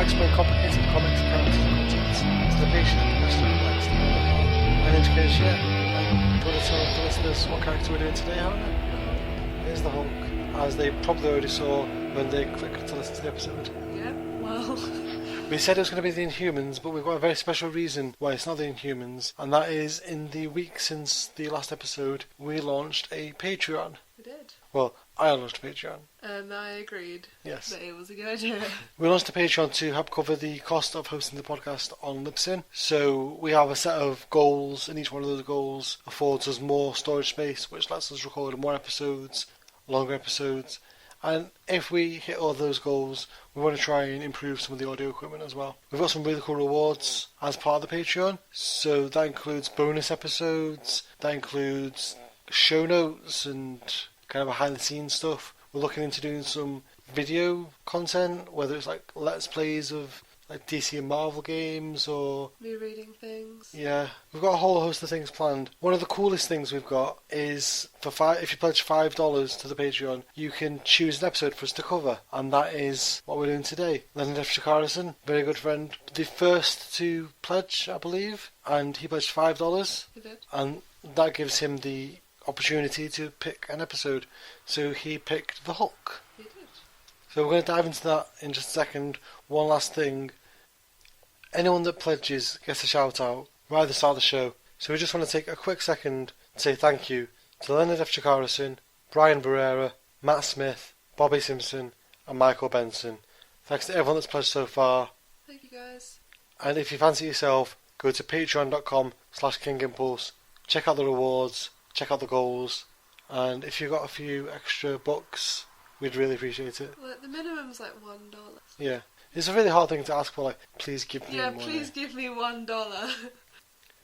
I explain complicated comics, characters and concepts to the patient who wish to relax the world apart. My name's Chris, and do you want to tell the listeners what character we're doing today, Hannah? Here's the Hulk, as they probably already saw when they clicked to listen to the episode. Yeah, well... We said it was going to be the Inhumans, but we've got a very special reason why it's not the Inhumans, and that is in the week since the last episode, we launched a Patreon. We did. Well, I launched a Patreon. And I agreed. Yes. That it was a good idea. We launched a Patreon to help cover the cost of hosting the podcast on Libsyn. So we have a set of goals, and each one of those goals affords us more storage space, which lets us record more episodes, longer episodes. And if we hit all those goals, we want to try and improve some of the audio equipment as well. We've got some really cool rewards as part of the Patreon. So that includes bonus episodes, that includes show notes and kind of behind the scenes stuff. We're looking into doing some video content, whether it's like let's plays of like DC and Marvel games or... Me reading things. Yeah, we've got a whole host of things planned. One of the coolest things we've got is if you pledge $5 to the Patreon, you can choose an episode for us to cover, and that is what we're doing today. Leonard F. Shakarason, very good friend, the first to pledge, I believe, and he pledged $5. He did. And that gives him the opportunity to pick an episode. So he picked The Hulk. He did. So we're going to dive into that in just a second. One last thing. Anyone that pledges gets a shout out right at the start of the show. So we just want to take a quick second to say thank you to Leonard F. Shakarason, Brian Barrera, Matt Smith, Bobby Simpson and Michael Benson. Thanks to everyone that's pledged so far. Thank you guys. And if you fancy yourself, go to patreon.com/kingimpulse. Check out the rewards, check out the goals, and if you've got a few extra bucks, we'd really appreciate it. Well, the minimum's like $1. Yeah. It's a really hard thing to ask for, like, please give me Yeah, money. please give me $1.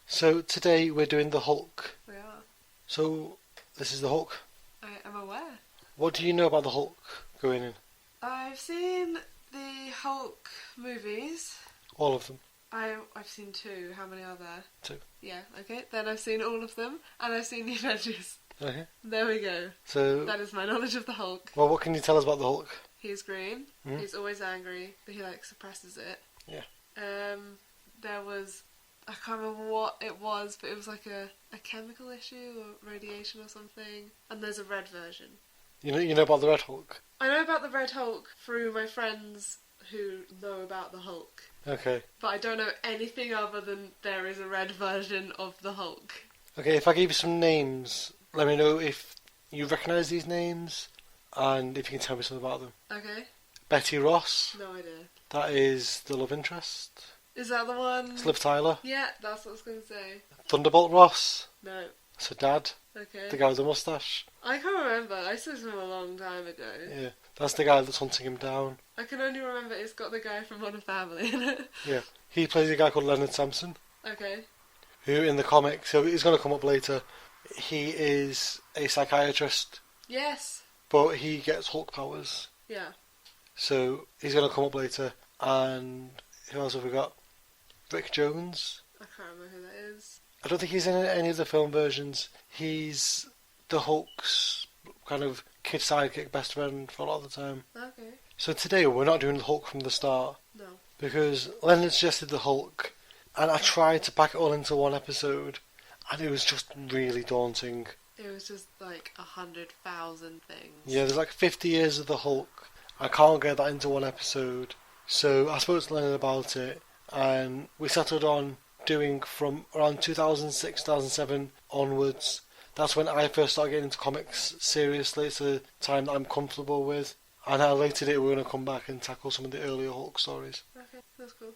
So today we're doing the Hulk. We are. So this is the Hulk. I am aware. What do you know about the Hulk going in? I've seen the Hulk movies. All of them. I've seen 2. How many are there? 2. Yeah, okay. Then I've seen all of them, and I've seen the Avengers. Okay. There we go. So, That is my knowledge of the Hulk. well, what can you tell us about the Hulk? He's green. Mhm. He's always angry, but he like suppresses it. Yeah. There was, I can't remember what it was, but it was like a chemical issue or radiation or something. And there's a red version. You know about the Red Hulk? I know about the Red Hulk through my friends who know about the Hulk, Okay. but I don't know anything other than there is a red version of the Hulk. Okay, if I give you some names, let me know if you recognise these names and if you can tell me something about them. Okay. Betty Ross. No idea. That is the love interest. Is that the one? It's Liv Tyler. Yeah, that's what I was going to say. Thunderbolt Ross. No. That's her dad. Okay. The guy with the moustache. I can't remember. I saw him a long time ago. Yeah. That's the guy that's hunting him down. I can only remember it's got the guy from Modern Family in it. Yeah. He plays a guy called Leonard Sampson, Okay. who in the comics, so he's going to come up later, he is a psychiatrist, Yes. but he gets Hulk powers. Yeah. So he's going to come up later. And who else have we got? Rick Jones. I can't remember who that is. I don't think he's in any of the film versions. He's the Hulk's kind of kid sidekick, best friend for a lot of the time. Okay. So today we're not doing the Hulk from the start No. because Leonard suggested the Hulk, and I tried to pack it all into one episode, and it was just really daunting. It was just like 100,000 things. Yeah, there's like 50 years of the Hulk. I can't get that into one episode. So I spoke to Leonard about it, and we settled on doing from around 2006, 2007 onwards. That's when I first started getting into comics seriously. It's a time that I'm comfortable with. And at a later date we're going to come back and tackle some of the earlier Hulk stories. Okay, that's cool.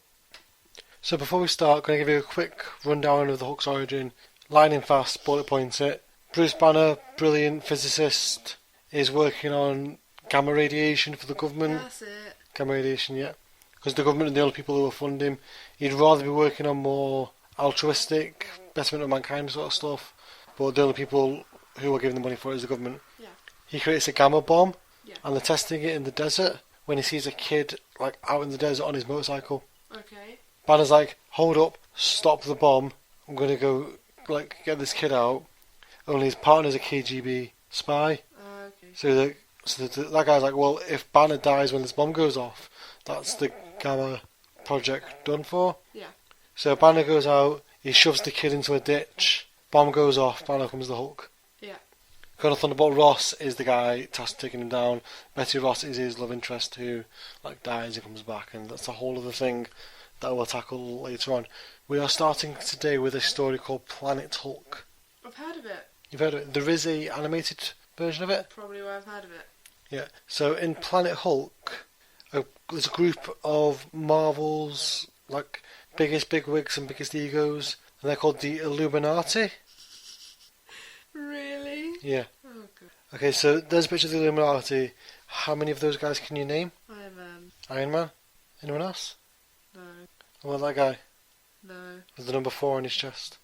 So before we start, I'm going to give you a quick rundown of the Hulk's origin. Lightning fast, bullet points it. Bruce Banner, brilliant physicist, is working on gamma radiation for the government. That's it. Gamma radiation, yeah. Because the government are the only people who will fund him. He'd rather be working on more altruistic, betterment of mankind sort of stuff. But the only people who are giving the money for it is the government. Yeah. He creates a gamma bomb, Yeah. and they're testing it in the desert when he sees a kid like out in the desert on his motorcycle. Okay. Banner's like, hold up, stop the bomb. I'm going to go like get this kid out. Only his partner's a KGB spy. Okay. So that guy's like, well, if Banner dies when this bomb goes off, that's the gamma project done for. Yeah. So Banner goes out, he shoves the kid into a ditch, bomb goes off, Banner comes the Hulk. Yeah. Colonel Thunderbolt Ross is the guy tasked with taking him down. Betty Ross is his love interest who dies and comes back, and that's a whole other thing that we'll tackle later on. We are starting today with a story called Planet Hulk. I've heard of it. You've heard of it? There is a animated version of it. Probably why I've heard of it. Yeah. So in Planet Hulk, there's a group of Marvel's biggest bigwigs and biggest egos, and they're called the Illuminati. Really? Yeah. Oh, good. Okay, so there's a picture of the Illuminati. How many of those guys can you name? Iron Man. Iron Man? Anyone else? No. What about that guy No. with the number 4 on his chest?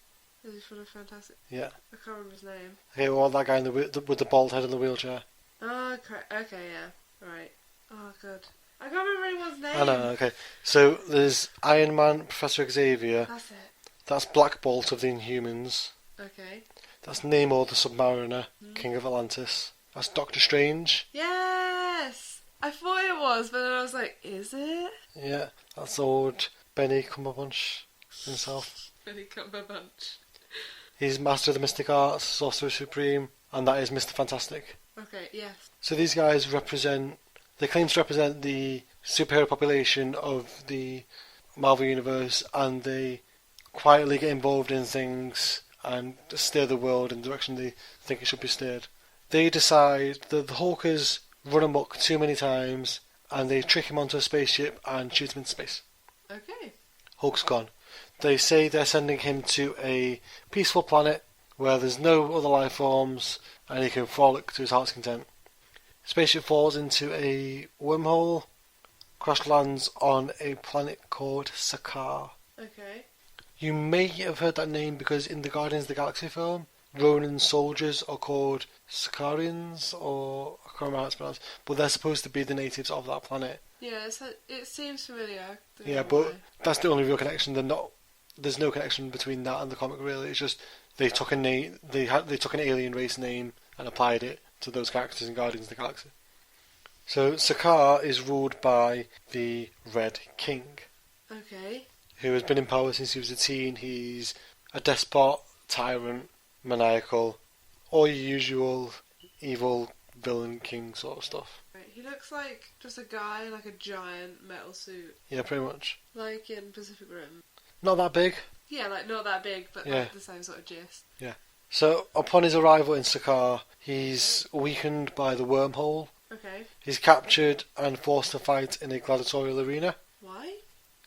Is he full of fantastic? Yeah. I can't remember his name. Okay, what about that guy with the bald head in the wheelchair? Oh, okay, yeah. Right. Oh, good. I can't remember anyone's name. I know, okay. So there's Iron Man, Professor Xavier. That's it. That's Black Bolt of the Inhumans. Okay. That's Namor the Submariner, King of Atlantis. That's Doctor Strange. Yes! I thought it was, but then I was like, is it? Yeah, that's old Benny Cumberbatch himself. Benny Cumberbatch. He's Master of the Mystic Arts, Sorcerer Supreme, and that is Mr. Fantastic. Okay, yes. So these guys they claim to represent the superhero population of the Marvel Universe, and they quietly get involved in things and steer the world in the direction they think it should be steered. They decide that the Hulk has run amok too many times, and they trick him onto a spaceship and shoot him into space. Okay. Hulk's gone. They say they're sending him to a peaceful planet where there's no other life forms and he can frolic to his heart's content. Spaceship falls into a wormhole, crash lands on a planet called Sakaar. Okay. You may have heard that name because in the Guardians of the Galaxy film, Ronan soldiers are called Sakaarians, or I can't remember how it's pronounced, but they're supposed to be the natives of that planet. Yeah, it seems familiar. Yeah, but that's the only real connection. There's no connection between that and the comic really. It's just they took a name, they took an alien race name and applied it to those characters in Guardians of the Galaxy. So Sakaar is ruled by the Red King, Okay. who has been in power since he was a teen. He's a despot, tyrant, maniacal, all your usual evil villain king sort of stuff. Right. He looks like just a guy in like a giant metal suit, Yeah, pretty much. like in Pacific Rim. Not that big. Yeah, like not that big, but Yeah. like the same sort of gist. So upon his arrival in Sakaar, he's weakened by the wormhole. Okay. He's captured and forced to fight in a gladiatorial arena. Why?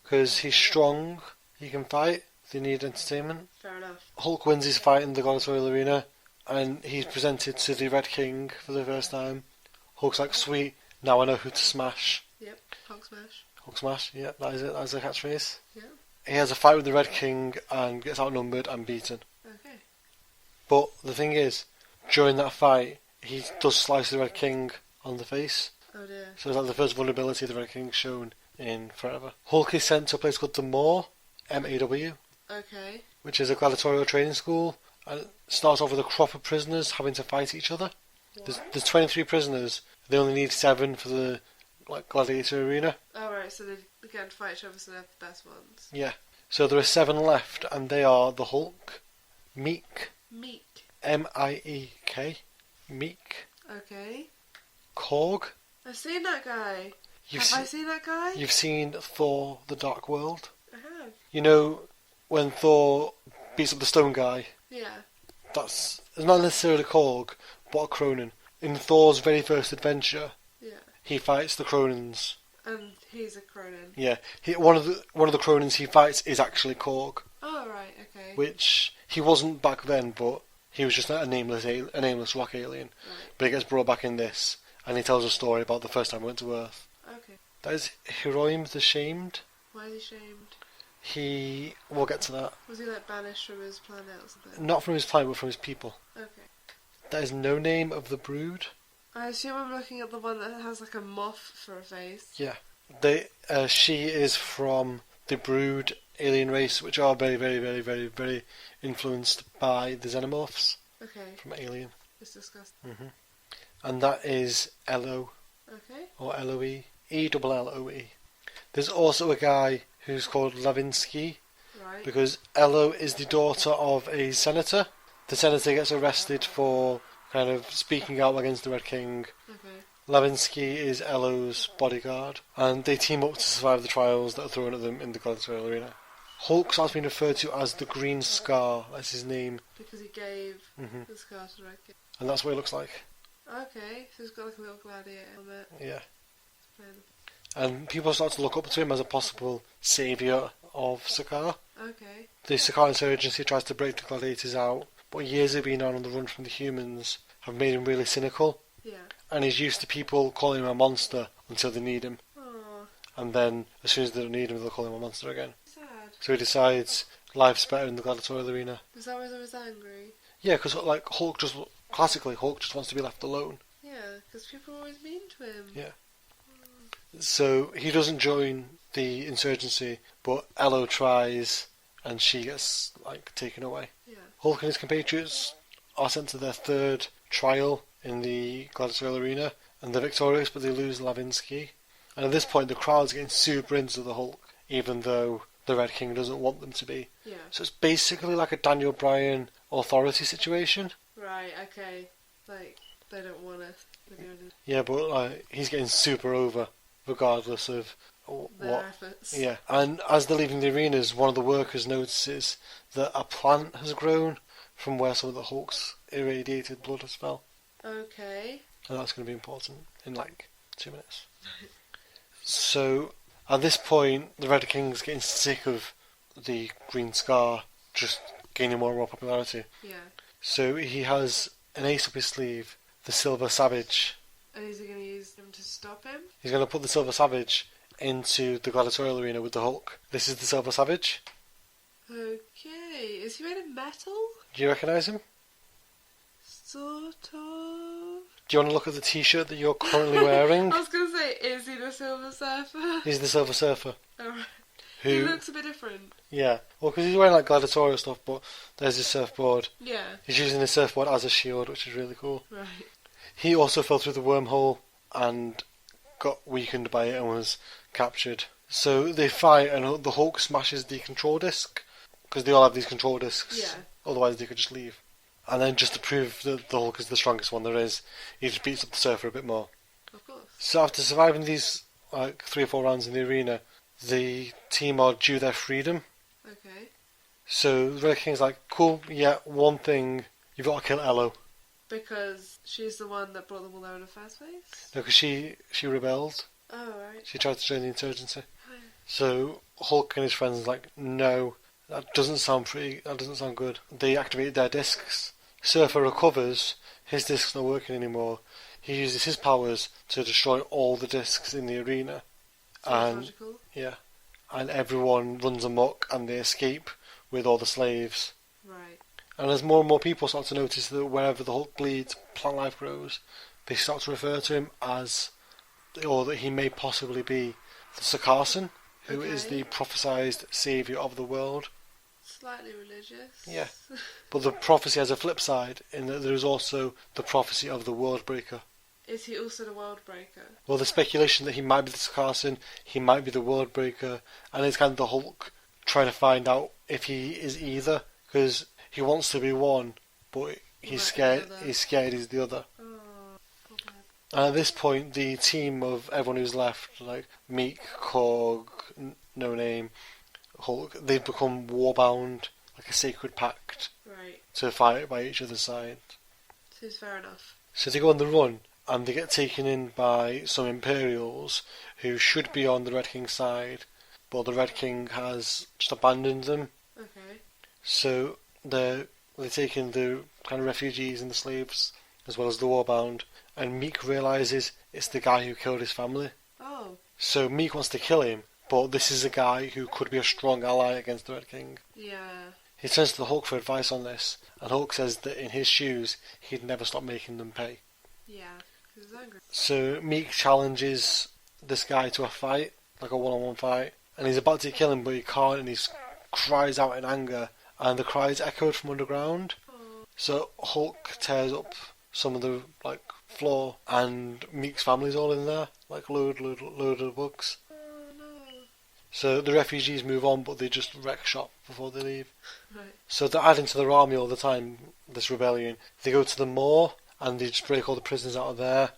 Because he's strong, he can fight, they need entertainment. Fair enough. Hulk wins his fight in the gladiatorial arena, and he's presented to the Red King for the first time. Hulk's like, sweet, now I know who to smash. Yep. Hulk smash. Hulk smash, yeah, that is it, that's the catchphrase. Yeah. He has a fight with the Red King and gets outnumbered and beaten. Okay. But the thing is, during that fight, he does slice the Red King on the face. Oh dear. So it's like the first vulnerability the Red King's shown in forever. Hulk is sent to a place called the Maw, MAW, Okay. which is a gladiatorial training school, and it starts off with a crop of prisoners having to fight each other. There's 23 prisoners. They only need 7 for the gladiator arena. Oh right, so they get to fight each other, so they're the best ones. Yeah. So there are 7 left, and they are the Hulk, Meek, Meek. M-I-E-K, Meek, Okay. Korg. I've seen that guy. You've Have I se- seen that guy? You've seen Thor: The Dark World. I have. You know when Thor beats up the stone guy. Yeah. It's not necessarily Korg, but a Cronin. In Thor's very first adventure, Yeah. he fights the Cronins. And he's a Cronin. Yeah, one of the Cronins he fights is actually Korg, Oh right, okay. which he wasn't back then, but he was just a nameless rock alien. Right. But he gets brought back in this, and he tells a story about the first time he went to Earth. Okay. That is Hiroim the Shamed. Why is he shamed? We'll get to that. Was he like banished from his planet or something? Not from his planet, but from his people. Okay. There is no name of the brood. I assume I'm looking at the one that has like a moth for a face. Yeah. She is from the brood alien race, which are very, very, very, very, very influenced by the xenomorphs Okay. from Alien. It's disgusting. And that is Elo, Okay. or Eloe, E-double-L-O-E. There's also a guy who's called Lavinsky, Right. because Elo is the daughter of a senator. The senator gets arrested for kind of speaking out against the Red King. Okay. Lavinsky is Elo's bodyguard, and they team up to survive the trials that are thrown at them in the Gladiatorial Arena. Hulk starts being referred to as the Green Scar, that's his name, Because he gave Mhm. the scar to the Red King. and that's what he looks like. Okay, so he's got like a little gladiator helmet. Yeah. Playing- And people start to look up to him as a possible saviour of Sakaar. Okay. The Sakaar insurgency tries to break the gladiators out, but years of being on the run from the humans have made him really cynical, Yeah. and he's used to people calling him a monster until they need him, Oh, and then as soon as they don't need him, they'll call him a monster again. sad. So he decides life's better in the gladiatorial arena. Is that why he was angry? Yeah, because like Hulk just wants to be left alone. Yeah, because people are always mean to him. Yeah. So he doesn't join the insurgency, but Elo tries, and she gets like taken away. Yeah. Hulk and his compatriots are sent to their third trial in the gladiatorial arena, and they're victorious, but they lose Lavinsky. And at this point, the crowd's getting super into the Hulk, even though the Red King doesn't want them to be. Yeah. So it's basically like a Daniel Bryan authority situation. Right, okay. Like, they don't want us. Yeah, but like he's getting super over, regardless of Their what. efforts. Yeah, and as they're leaving the arenas, one of the workers notices that a plant has grown from where some of the Hulk's irradiated blood has fell, Okay. and that's going to be important in like 2 minutes. So at this point, the Red King's getting sick of the Green Scar just gaining more and more popularity. Yeah. So he has an ace up his sleeve, the Silver Savage. And is he going to use them to stop him? He's going to put the Silver Savage into the gladiatorial arena with the Hulk. This is the Silver Savage. Okay. Is he made of metal? Do you recognise him? Sort of. Do you want to look at the T-shirt that you're currently wearing? I was going to say, is he the Silver Surfer? He's the Silver Surfer. Alright. Who? He looks a bit different. Yeah. Well, because he's wearing like gladiatorial stuff, but there's his surfboard. Yeah. He's using his surfboard as a shield, which is really cool. Right. He also fell through the wormhole and got weakened by it and was captured. So they fight, and the Hulk smashes the control disc, because they all have these control discs. Yeah. Otherwise, they could just leave. And then, just to prove that the Hulk is the strongest one there is, he just beats up the Surfer a bit more. Of course. So after surviving these like 3 or 4 rounds in the arena, the team are due their freedom. Okay. So the Red King's like, cool, yeah, one thing, you've got to kill Elo. Because she's the one that brought them all there in the first place? No, because she rebelled. Oh, right. She tried to join the insurgency. Oh, So Hulk and his friends are like, no, that doesn't sound good. They activate their discs. Surfer recovers, his discs not working anymore. He uses his powers to destroy all the discs in the arena. sounds And logical. yeah, and everyone runs amok and they escape with all the slaves. Right. And as more and more people start to notice that wherever the Hulk bleeds, plant life grows, they start to refer to him as, or that he may possibly be, the Sakaarson, who is Okay. the prophesied saviour of the world. Slightly religious. Yeah. But the prophecy has a flip side, in that there is also the prophecy of the World Breaker. Is he also the World Breaker? Well, the speculation that he might be the Sakaarson, he might be the World Breaker, and it's kind of the Hulk trying to find out if he is either, because he wants to be one, but he's Right, scared. the other. He's scared he's the other. Oh, poor man. And at this point, the team of everyone who's left, like Meek, Korg, No Name, Hulk, they've become warbound, like a sacred pact, Right. to fight by each other's side. Seems fair enough. So they go on the run, and they get taken in by some Imperials who should be on the Red King's side, but the Red King has just abandoned them. Okay. So they're taking the kind of refugees and the slaves, as well as the warbound, and Meek realises it's the guy who killed his family. Oh, So Meek wants to kill him, but this is a guy who could be a strong ally against the Red King. yeah. He turns to the Hulk for advice on this, and Hulk says that in his shoes, he'd never stop making them pay. Yeah. Because he's angry. So Meek challenges this guy to a fight, like a one-on-one fight, and he's about to kill him, but he can't, and he cries out in anger, and the cries echoed from underground. Oh, So Hulk tears up some of the like floor, and Meek's family's all in there, like load of bugs. oh no. So the refugees move on, but they just wreck shop before they leave. Right. So they're adding to their army all the time, this rebellion. They go to the moor, and they just break all the prisoners out of there.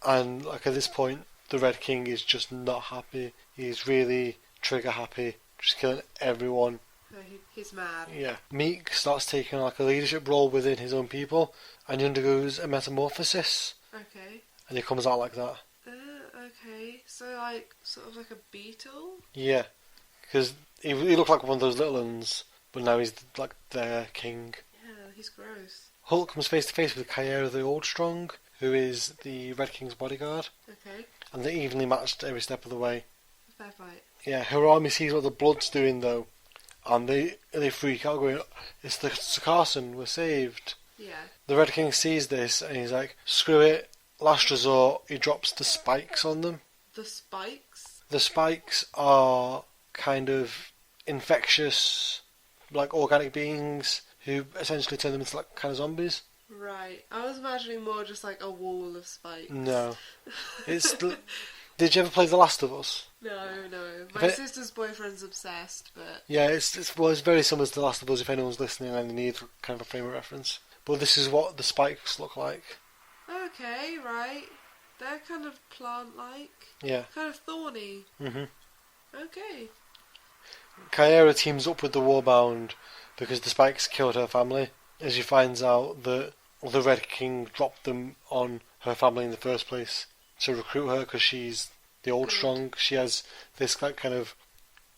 And like at this point, the Red King is just not happy. He's really trigger happy, just killing everyone. So he's mad. Yeah. Meek starts taking like a leadership role within his own people, and he undergoes a metamorphosis, Okay. and he comes out like that. Okay. So like sort of like a beetle. Yeah, because he looked like one of those little ones, but now he's like their king. Yeah, he's gross. Hulk comes face to face with Kyera the Old Strong, who is the Red King's bodyguard, Okay. and they're evenly matched every step of the way. Fair fight. Yeah, her army sees what the blood's doing though, and they freak out, going, "It's the Sarkhan, we're saved." Yeah. The Red King sees this, and he's like, "Screw it." Last resort, he drops the spikes on them. The spikes. The spikes are kind of infectious, like organic beings who essentially turn them into like kind of zombies. Right. I was imagining more just like a wall of spikes. No, it's. Did you ever play The Last of Us? No. If My it- sister's boyfriend's obsessed, but Yeah, it's very similar to The Last of Us. If anyone's listening and they need kind of a frame of reference, but this is what the spikes look like. okay, right. They're kind of plant-like, Yeah. kind of thorny. Mhm. Okay. Kyera teams up with the Warbound because the spikes killed her family, as she finds out that the Red King dropped them on her family in the first place to recruit her because she's the Old Good. Strong. She has this like kind of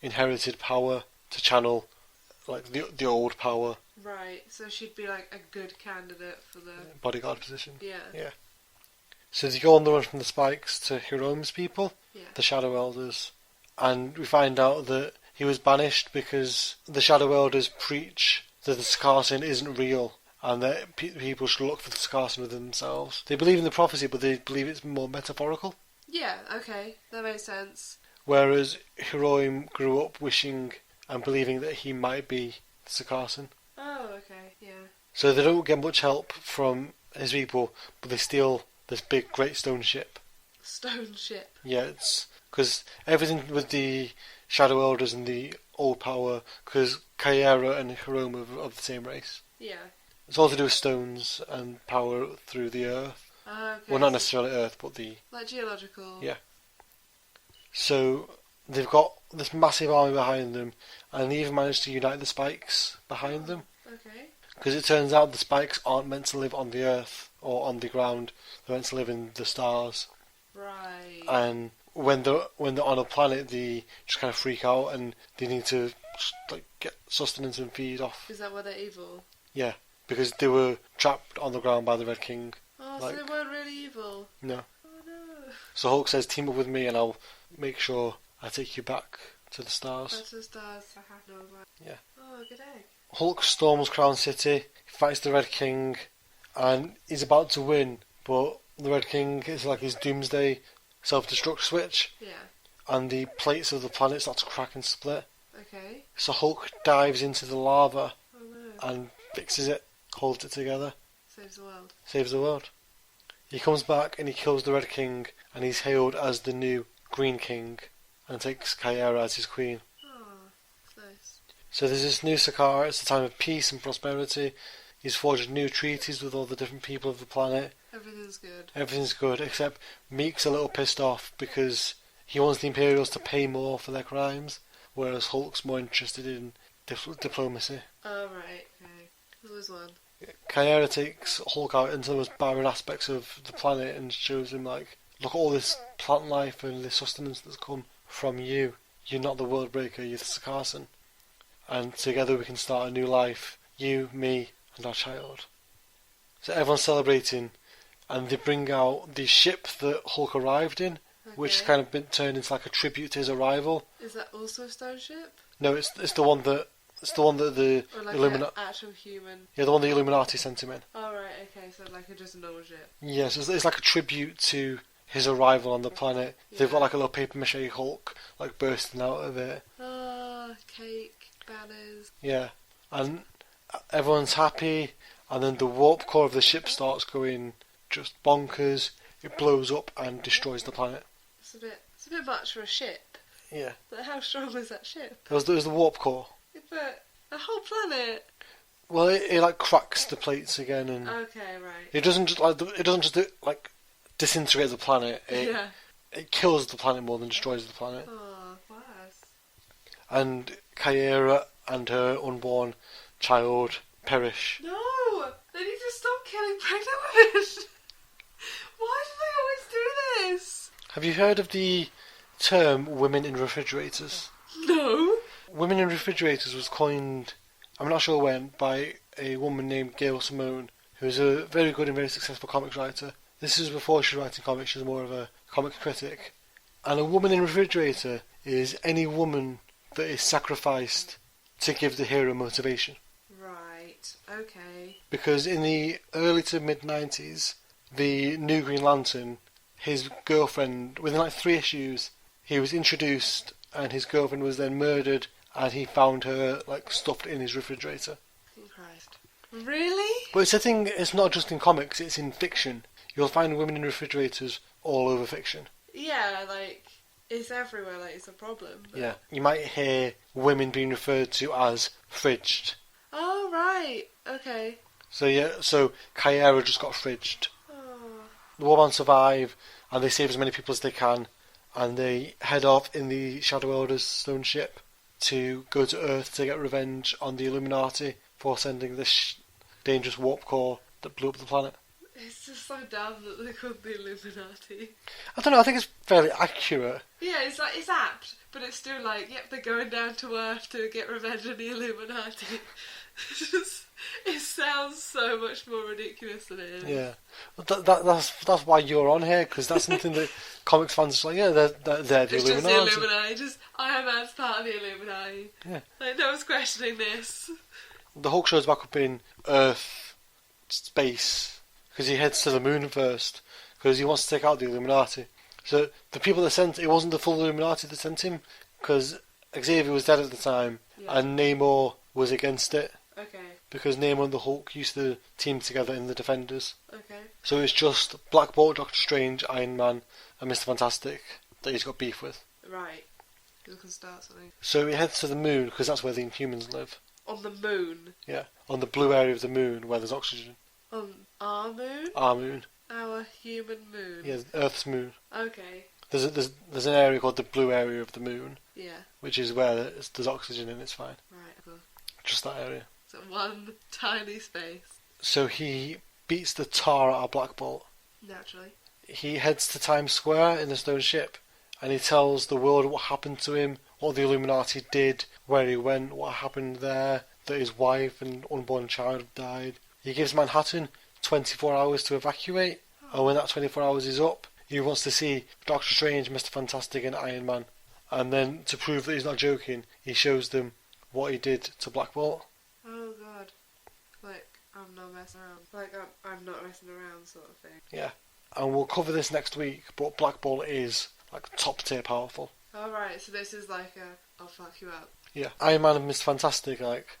inherited power to channel like the old power Right. So she'd be like a good candidate for the. bodyguard position. Yeah. So they go on the run from the spikes to Hirome's people, Yeah. the Shadow Elders, and we find out that he was banished because the Shadow Elders preach that the Sarkhan isn't real and that people should look for the Sarkhan within themselves. They believe in the prophecy, but they believe it's more metaphorical. Yeah. Okay. That makes sense. Whereas Hiroim grew up wishing and believing that he might be the Sarkhan. Oh. Okay. Yeah. So they don't get much help from his people, but they steal this big great stone ship. Stone ship. Yeah, it's because everything with the Shadow Elders and the Old Power, because Kyera and Hirome are of the same race. Yeah. It's all to do with stones and power through the earth. Okay. Well, not necessarily earth, but the... Like geological. Yeah. So they've got this massive army behind them, and they even managed to unite the spikes behind them. Okay. Because it turns out the spikes aren't meant to live on the earth or on the ground. They're meant to live in the stars. Right. And when they're on a planet, they just kind of freak out and they need to just, like get sustenance and feed off. Is that why they're evil? Yeah, because they were trapped on the ground by the Red King. Oh, Like- so they weren't really evil. No. Oh no. So Hulk says, "Team up with me, and I'll make sure I take you back to the stars." That's the stars. I have no idea. Yeah. Oh, good egg. Hulk storms Crown City, fights the Red King, and he's about to win, but the Red King is like his doomsday self-destruct switch, Yeah. and the plates of the planet start to crack and split. Okay. So Hulk dives into the lava Oh no. and fixes it, holds it together, Saves the world. saves the world. He comes back and he kills the Red King, and he's hailed as the new Green King, and takes Kyera as his queen. Oh, that's nice. So there's this new Sakaar. It's a time of peace and prosperity. He's forged new treaties with all the different people of the planet. Everything's good. Everything's good, except Meek's a little pissed off because he wants the Imperials to pay more for their crimes, whereas Hulk's more interested in diplomacy. Oh, right. Okay. There's always one. Kyera takes Hulk out into the most barren aspects of the planet and shows him, like, look at all this plant life and this sustenance that's come from you. You're not the world breaker, you're the Sarkhan. And together we can start a new life. You, me, and our child. So everyone's celebrating, and they bring out the ship that Hulk arrived in, which has Okay. kind of been turned into like a tribute to his arrival. Is that also a stone ship? No, it's the one that the Or like Illuminati. an actual human? Yeah, the one the Illuminati sent him in. Oh, right. Okay. So like just a normal ship. Yes, it's like a tribute to his arrival on the planet. They've Yeah. got like a little paper mache Hulk like bursting out of it. Oh, cake, banners. Yeah, and everyone's happy. And then the warp core of the ship starts going just bonkers. It blows up and destroys the planet. It's a bit much for a ship. Yeah. But how strong was that ship? It was the warp core. Yeah, but a whole planet. Well, it like cracks the plates again, and Okay, right. it doesn't just like disintegrate the planet. It kills the planet more than destroys the planet. Oh, worse. And Kyra and her unborn child perish. No! They need to stop killing pregnant women! Why do they always do this? Have you heard of the term women in refrigerators? No! Women in refrigerators was coined, I'm not sure when, by a woman named Gail Simone, who is a very good and very successful comics writer. This is before she was writing comics, she was more of a comic critic. And a woman in a refrigerator is any woman that is sacrificed to give the hero motivation. Right, okay. Because in the early to mid-90s, the new Green Lantern, his girlfriend, within like 3 issues, he was introduced and his girlfriend was then murdered and he found her like stuffed in his refrigerator. Christ. Really? But it's a thing, it's not just in comics, it's in fiction. You'll find women in refrigerators all over fiction. Yeah, like, it's everywhere, like, it's a problem. But... Yeah. You might hear women being referred to as fridged. Oh, right. Okay. So Kyra just got fridged. Oh. The woman survive and they save as many people as they can and they head off in the Shadow Elder's stone ship to go to Earth to get revenge on the Illuminati for sending this dangerous warp core that blew up the planet. It's just so dumb that they called the Illuminati. I don't know, I think it's fairly accurate. Yeah, it's like, it's apt, but it's still like, yep, they're going down to Earth to get revenge on the Illuminati. It sounds so much more ridiculous than it is. Yeah, that's why you're on here, because that's something that comics fans are like, yeah, they're the It's Illuminati. just the Illuminati, just Iron Man's part of the Illuminati. Yeah. Like, no one's questioning this. The Hulk shows back up in Earth space because he heads to the moon first because he wants to take out the Illuminati. So the people that sent it wasn't the full Illuminati that sent him because Xavier was dead at the time and Namor was against it. Okay. Because Namor and the Hulk used to team together in the Defenders. Okay. So it's just Black Bolt, Doctor Strange, Iron Man and Mr. Fantastic that he's got beef with. Right. You can start something. So he heads to the moon because that's where the Inhumans live. On the moon? Yeah, on the blue area of the moon where there's oxygen. On our moon? Our moon. Our human moon? Yeah, Earth's moon. Okay. There's an area called the blue area of the moon. Yeah. Which is where there's oxygen and it's fine. Right, cool. Just that area. So one tiny space. So he beats the tar out of Black Bolt. Naturally. He heads to Times Square in the stone ship and he tells the world what happened to him, what the Illuminati did, where he went, what happened there, that his wife and unborn child died. He gives Manhattan 24 hours to evacuate, and when that 24 hours is up, he wants to see Doctor Strange, Mr. Fantastic and Iron Man. And then, to prove that he's not joking, he shows them what he did to Black Bolt. Oh god. Like, I'm not messing around. Like, I'm not messing around sort of thing. Yeah. And we'll cover this next week, but Black Bolt is, like, top tier powerful. Alright, so this is like I'll fuck you up. Yeah. Iron Man and Mr. Fantastic, like,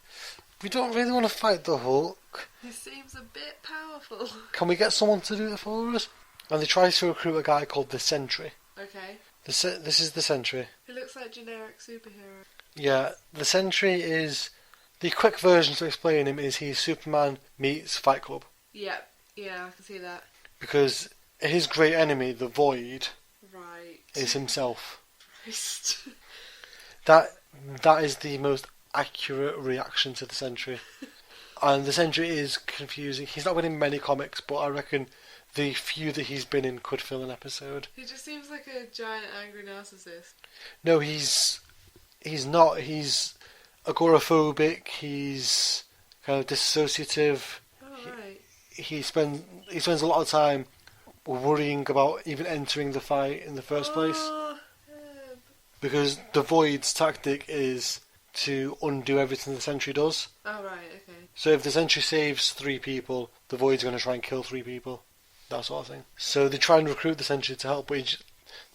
we don't really want to fight the Hulk. He seems a bit powerful. Can we get someone to do it for us? And they try to recruit a guy called the Sentry. Okay. This is the Sentry. He looks like generic superhero. Yeah, the Sentry is... The quick version to explain him is he's Superman meets Fight Club. Yeah, I can see that. Because his great enemy, the Void, Right. is himself. Christ. That is the most accurate reaction to the Sentry. And the Sentry is confusing. He's not been in many comics, but I reckon the few that he's been in could fill an episode. He just seems like a giant angry narcissist. No, he's not. He's agoraphobic. He's kind of dissociative. Oh, right. He spends a lot of time worrying about even entering the fight in the first place. Because the Void's tactic is to undo everything the Sentry does. Oh, right, okay. So if the Sentry saves 3 people, the Void's going to try and kill 3 people. That sort of thing. So they try and recruit the Sentry to help, but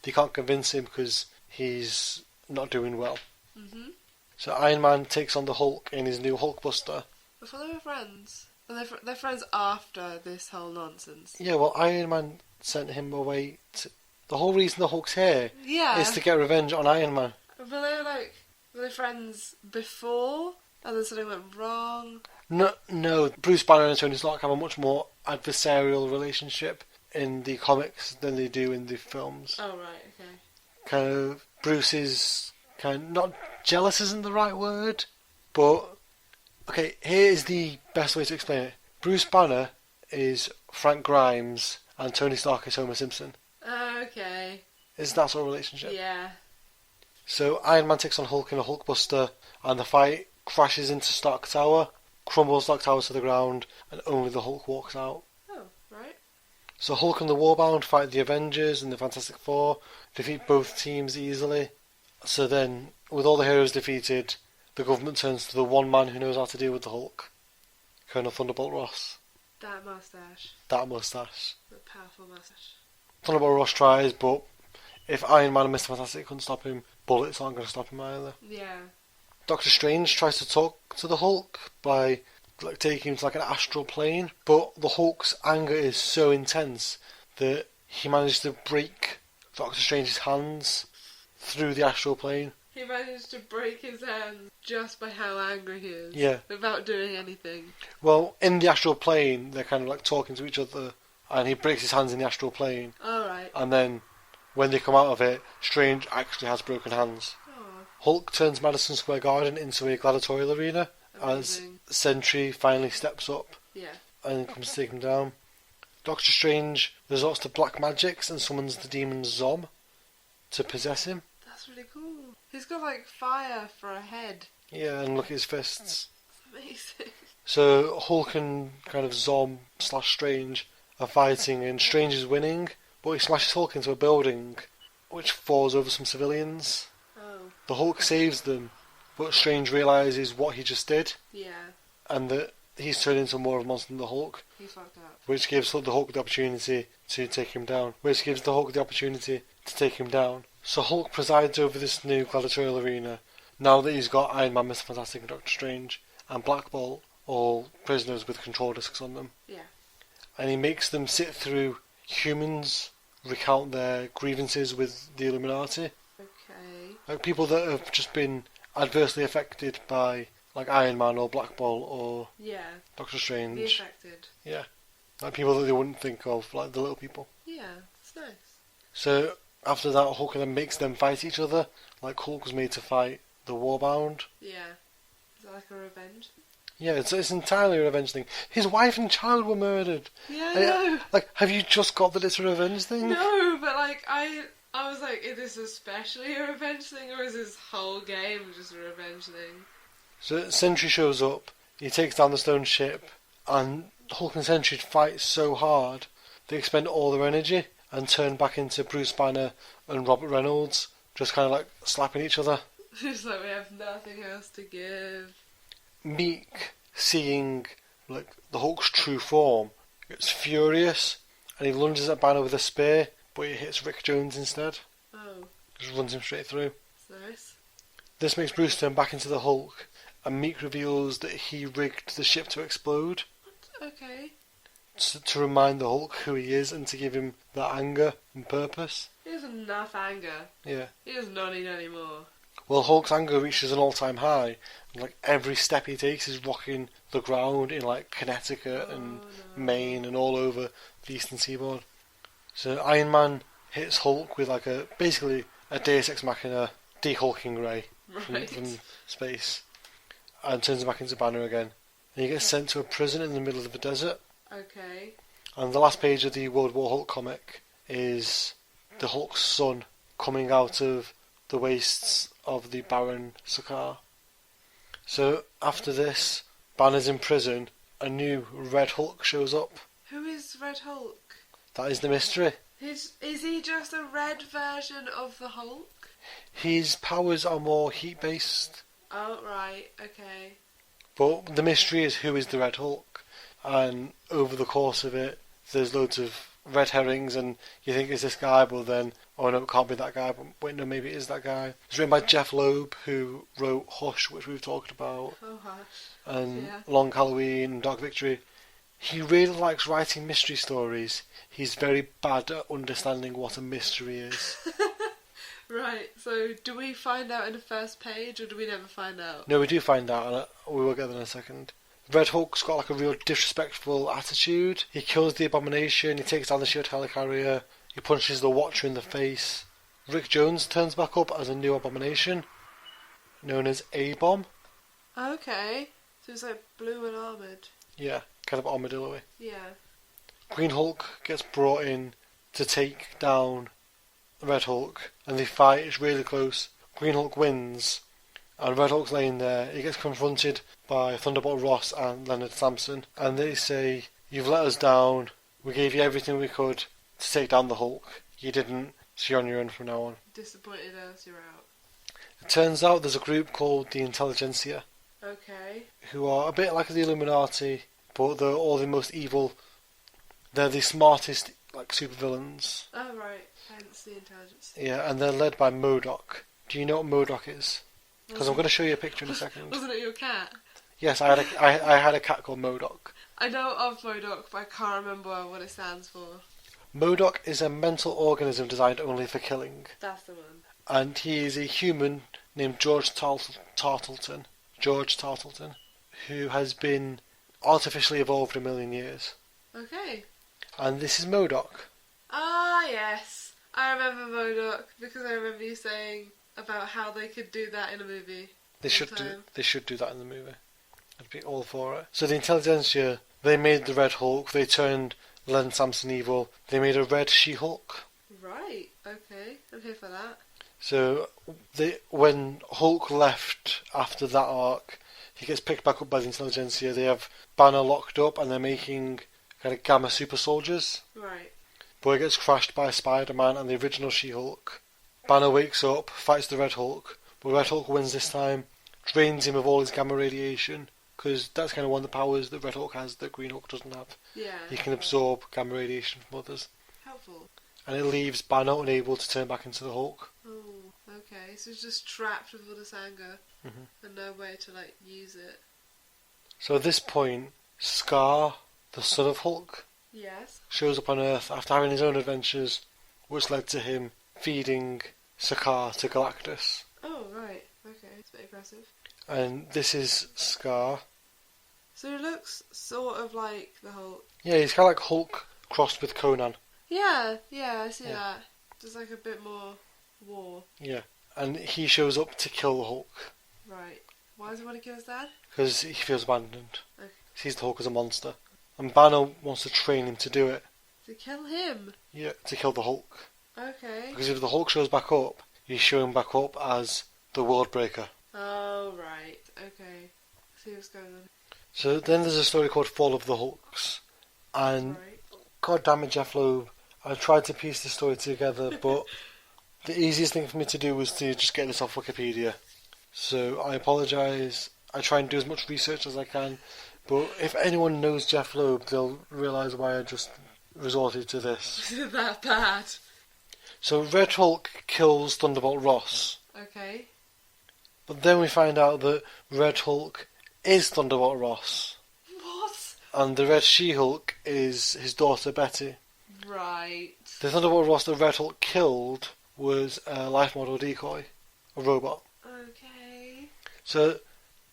they can't convince him because he's not doing well. Mm-hmm. So Iron Man takes on the Hulk in his new Hulkbuster. Before they were friends. Well, they're friends after this whole nonsense. Yeah, well, Iron Man sent him away to... The whole reason the Hulk's here Yeah. is to get revenge on Iron Man. Were they friends before? And then something went wrong? No. Bruce Banner and Tony Stark have a much more adversarial relationship in the comics than they do in the films. Oh, right, okay. Kind of, Bruce is not jealous isn't the right word, but okay, here is the best way to explain it. Bruce Banner is Frank Grimes and Tony Stark is Homer Simpson. Okay. It's that sort of relationship. Yeah. So Iron Man takes on Hulk in a Hulkbuster, and the fight crashes into Stark Tower, crumbles Stark Tower to the ground, and only the Hulk walks out. Oh, right. So Hulk and the Warbound fight the Avengers and the Fantastic Four, defeat both teams easily. So then, with all the heroes defeated, the government turns to the one man who knows how to deal with the Hulk, Colonel Thunderbolt Ross. That moustache. That moustache. The powerful moustache. Thunderbolt Ross tries, but if Iron Man and Mr. Fantastic couldn't stop him, bullets aren't going to stop him either. Yeah. Doctor Strange tries to talk to the Hulk by taking him to an astral plane, but the Hulk's anger is so intense that he manages to break Doctor Strange's hands through the astral plane. He managed to break his hand just by how angry he is. Yeah. Without doing anything. Well, in the astral plane, they're kind of talking to each other, and he breaks his hands in the astral plane. Alright. And then, when they come out of it, Strange actually has broken hands. Oh. Hulk turns Madison Square Garden into a gladiatorial arena Amazing. as Sentry finally steps up Yeah. and comes to take him down. Doctor Strange resorts to black magics and summons the demon Zom to possess him. That's really cool. He's got fire for a head. Yeah, and look at his fists. Amazing. So Hulk and kind of Zom / Strange are fighting, and Strange is winning, but he smashes Hulk into a building, which falls over some civilians. Oh. The Hulk saves them, but Strange realises what he just did, Yeah. and that he's turned into more of a monster than the Hulk, He's fucked up. which gives the Hulk the opportunity to take him down. So Hulk presides over this new gladiatorial arena, now that he's got Iron Man, Mr. Fantastic and Doctor Strange, and Black Bolt, all prisoners with control discs on them. Yeah. And he makes them sit through humans recount their grievances with the Illuminati. Okay. People that have just been adversely affected by Iron Man or Black Bolt or Yeah. Doctor The Strange. affected. Yeah. People that they wouldn't think of, the little people. Yeah. It's nice. So after that, Hulk then makes them fight each other. Hulk was made to fight the Warbound. Yeah. Is that like a revenge? Yeah, it's entirely a revenge thing. His wife and child were murdered. Yeah, I know. Have you just got that it's a revenge thing? No, but I was like, is this especially a revenge thing, or is this whole game just a revenge thing? So Sentry shows up, he takes down the stone ship, and Hulk and Sentry fight so hard, they expend all their energy and turn back into Bruce Banner and Robert Reynolds, just kind of slapping each other. It's like we have nothing else to give. Meek, seeing the Hulk's true form, gets furious, and he lunges at Banner with a spear, but he hits Rick Jones instead. Oh, Just runs him straight through. that's nice. This makes Bruce turn back into the Hulk, and Meek reveals that he rigged the ship to explode Okay. to remind the Hulk who he is and to give him that anger and purpose. He has enough anger. Yeah. He does not need any more. Well, Hulk's anger reaches an all-time high. And, every step he takes is rocking the ground in Connecticut and Maine and all over the eastern seaboard. So Iron Man hits Hulk with basically a Deus Ex Machina de-hulking ray Right. from space, and turns him back into Banner again. And he gets sent to a prison in the middle of the desert. Okay. And the last page of the World War Hulk comic is the Hulk's son coming out of the wastes of the Baron Sakaar. So after this, Banner's in prison, a new Red Hulk shows up. Who is Red Hulk? That is the mystery. Is he just a red version of the Hulk? His powers are more heat-based, Oh, right. Okay. but the mystery is who is the Red Hulk. And over the course of it, there's loads of red herrings, and you think it's this guy, but then, oh no, it can't be that guy, but wait, no, maybe it is that guy. It's written by Jeff Loeb, who wrote Hush, which we've talked about, Oh, hush. and Yeah. Long Halloween and Dark Victory. He really likes writing mystery stories. He's very bad at understanding what a mystery is. Right, so do we find out in the first page or do we never find out? No, we do find out, and we will get there in a second. Red Hulk's got like a real disrespectful attitude. He kills the Abomination, he takes down the shield helicarrier, he punches the Watcher in the face. Rick Jones turns back up as a new Abomination, known as A-Bomb. Okay, so it's like blue and armoured. Yeah, kind of armadillo-y. Yeah. Green Hulk gets brought in to take down Red Hulk, and they fight. It's really close. Green Hulk wins, and Red Hulk's laying there. He gets confronted by Thunderbolt Ross and Leonard Samson, and they say, "You've let us down. We gave you everything we could to take down the Hulk. You didn't, so you're on your own from now on." Disappointed as you're out. It turns out there's a group called the Intelligentsia, Okay. who are a bit like the Illuminati, but they're all the most evil. They're the smartest, like, supervillains. Oh, right. Hence the intelligence. Yeah, and they're led by MODOK. Do you know what MODOK is? Because I'm going to show you a picture in a second. Wasn't it your cat? Yes, I had a cat called MODOK. I know of MODOK, but I can't remember what it stands for. MODOK is a mental organism designed only for killing. That's the one. And he is a human named George Tartleton. George Tartleton, who has been artificially evolved 1,000,000 years. Okay. And this is MODOK. Ah, yes. I remember MODOK because I remember you saying about how they could do that in a movie. They should do that in the movie. I'd be all for it. So the Intelligentsia, they made the Red Hulk. They turned Len Samson evil. They made a Red She-Hulk. Right. Okay. I'm here for that. So when Hulk left after that arc, he gets picked back up by the Intelligentsia. They have Banner locked up, and they're making kind of Gamma super soldiers. Right. But it gets crashed by Spider-Man and the original She-Hulk. Banner wakes up, fights the Red Hulk, but Red Hulk wins this time, drains him of all his gamma radiation, because that's kind of one of the powers that Red Hulk has that Green Hulk doesn't have. Yeah. He can absorb gamma radiation from others. Helpful. And it leaves Banner unable to turn back into the Hulk. Oh, okay. So he's just trapped with all this anger Mm-hmm. and no way to, like, use it. So at this point, Scar, the son of Hulk, Yes. shows up on Earth after having his own adventures, which led to him feeding Sakaar to Galactus. Oh, right. Okay. It's a bit aggressive. And this is Scar. So he looks sort of like the Hulk. Yeah, he's kind of like Hulk crossed with Conan. Yeah, I see that. There's like a bit more war. Yeah, and he shows up to kill the Hulk Right. Why does he want to kill his dad? because he feels abandoned. Okay. He sees the Hulk as a monster, and Banner wants to train him to do it. To kill him? Yeah, to kill the Hulk. Okay. Because if the Hulk shows back up, he's showing back up as the World Breaker. Oh, right. Okay. See what's going on. So then there's a story called Fall of the Hulks, and Right. God damn it, Jeff Loeb, I tried to piece the story together, but the easiest thing for me to do was to just get this off Wikipedia. So I apologise. I try and do as much research as I can, but if anyone knows Jeff Loeb, they'll realise why I just resorted to this. Is it that bad? So Red Hulk kills Thunderbolt Ross, Okay. but then we find out that Red Hulk is Thunderbolt Ross, What? and the Red She-Hulk is his daughter Betty. Right. The Thunderbolt Ross that Red Hulk killed was a life model decoy, a robot. Okay. So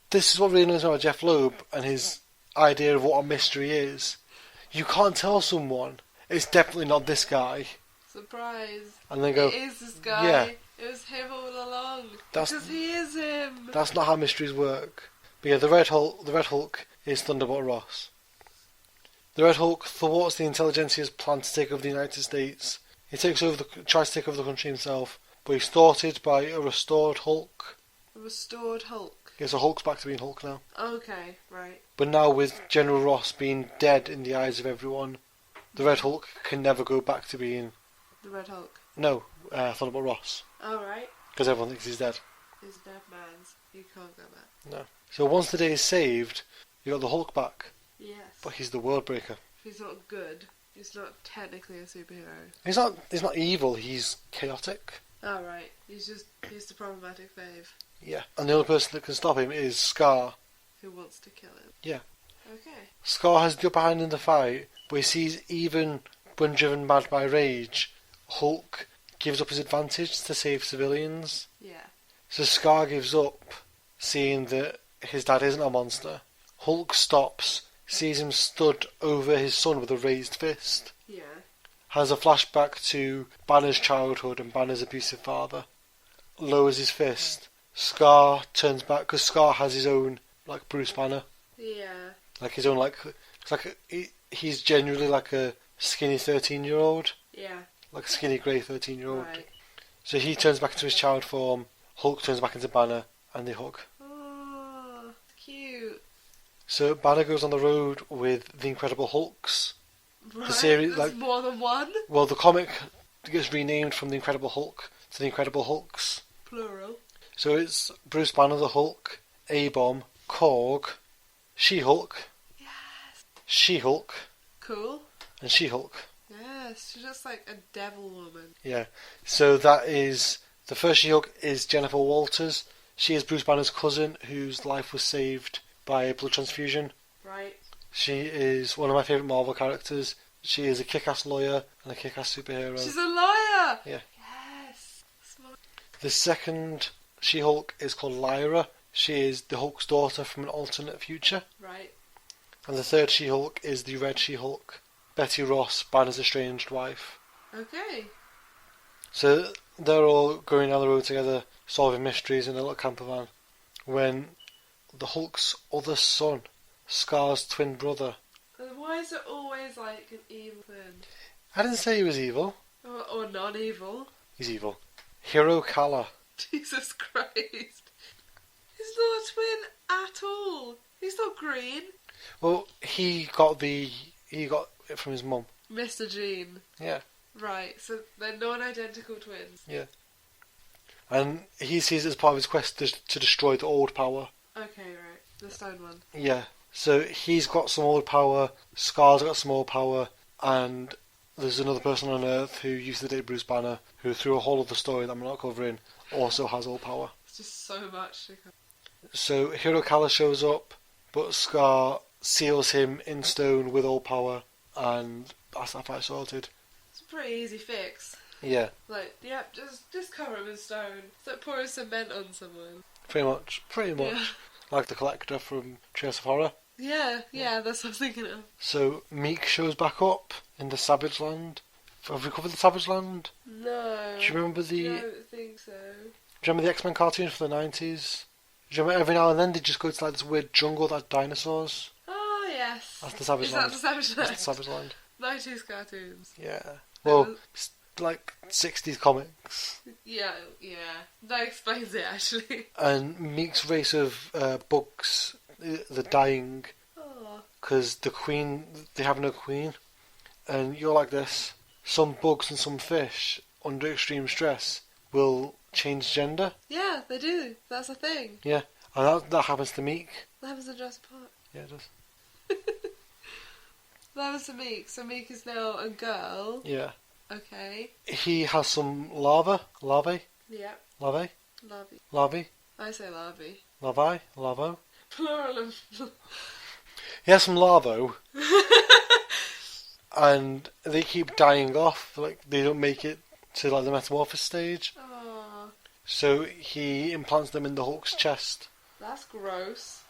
this is what really annoys me about Jeff Loeb and his idea of what a mystery is. You can't tell someone it's definitely not this guy, Surprise. and then go, It is this guy. yeah. It was him all along. That's- Because he is him. that's not how mysteries work. But yeah, the Red Hulk is Thunderbolt Ross. The Red Hulk thwarts the Intelligentsia's plan to take over the United States. He tries to take over the country himself, but he's thwarted by a restored Hulk. A restored Hulk. Yeah, so Hulk's back to being Hulk now. Okay, right. But now with General Ross being dead in the eyes of everyone, the Red Hulk can never go back to being... The Red Hulk. No, Thunderbolt Ross. Alright. Because everyone thinks he's dead. He's dead man's. You can't go back. No. So once the day is saved, you got the Hulk back. Yes. But he's the World Breaker. He's not good. He's not technically a superhero. He's not evil, he's chaotic. Alright. He's the problematic fave Yeah. And the only person that can stop him is Scar. who wants to kill him. Yeah. Okay. Scar has the upper hand in the fight, but he sees even when driven mad by rage, Hulk gives up his advantage to save civilians. Yeah. So Scar gives up, seeing that his dad isn't a monster. Hulk stops, sees him stood over his son with a raised fist. Yeah. Has a flashback to Banner's childhood and Banner's abusive father. Lowers his fist. Scar turns back, because Scar has his own, like, Bruce Banner. Yeah. Like, his own, like, it's like, he's genuinely like a skinny 13-year-old. Yeah. Like a skinny grey 13-year-old. Right. So he turns back into his child form, Hulk turns back into Banner, and they hug. Oh, cute. So Banner goes on the road with the Incredible Hulks. Right. The series, There's like, more than one. well, the comic gets renamed from the Incredible Hulk to the Incredible Hulks. Plural. So it's Bruce Banner the Hulk, A-Bomb, Korg, She-Hulk, Yes. She-Hulk, Cool. and She-Hulk. Yes, she's just like a devil woman. Yeah. So that is, the first She-Hulk is Jennifer Walters. She is Bruce Banner's cousin, whose life was saved by a blood transfusion. Right. She is one of my favourite Marvel characters. She is a kick-ass lawyer and a kick-ass superhero. She's a lawyer. Yeah. Yes. Smart. The second She-Hulk is called Lyra. She is the Hulk's daughter from an alternate future. Right. And the third She-Hulk is the Red She-Hulk, Betty Ross, Banner's estranged wife. Okay. So they're all going down the road together, solving mysteries in a little camper van, when the Hulk's other son, Scar's twin brother. And why is it always like an evil thing? I didn't say he was evil. Or non-evil? He's evil. Hiro Kala. Jesus Christ. He's not a twin at all. He's not green. Well, he got it from his mum. Mr. Gene. Yeah. Right, so they're non-identical twins. Yeah. And he sees it as part of his quest to destroy the old power. Okay, right. The stone one. Yeah. So he's got some old power, Scar's got some old power, and there's another person on Earth who used to date Bruce Banner, who through a whole other story that I'm not covering, also has old power. It's just so much to come. So Hiro Kala shows up, but Scar seals him in stone with old power, and that's that fight sorted. It's a pretty easy fix. Yeah, Like, yep, just cover him in stone. It's like pouring cement on someone. pretty much. Yeah. Like the Collector from Trails of Horror. Yeah, that's what I was thinking of. So Meek shows back up in the Savage Land. Have we covered the Savage Land? No. Do you remember I don't think so. Do you remember the X-Men cartoon from the 90s? Do you remember every now and then they just go to like this weird jungle that had dinosaurs? Oh, yes. That's the Savage Is Land. that the Savage Land? That's the Savage Land. 90s cartoons. Yeah. Well, it's like 60s comics. Yeah. That explains it, actually. And Meek's race of bugs, they're dying Oh. because the queen, they have no queen. And you're like this. Some bugs and some fish, under extreme stress, will change gender. Yeah, they do. That's a thing. Yeah. And that happens to Meek. That happens to Jurassic Park. Yeah, it does. That happens to Meek. So Meek is now a girl. Yeah. Okay. He has some larvae. Yep. Larvae? Larvae. Larvae? I say larvae. Larvae? Larvo? Plural of... He has some larvo. And they keep dying off. Like, they don't make it to like the metamorphosis stage. Oh, So he implants them in the Hulk's chest. that's gross.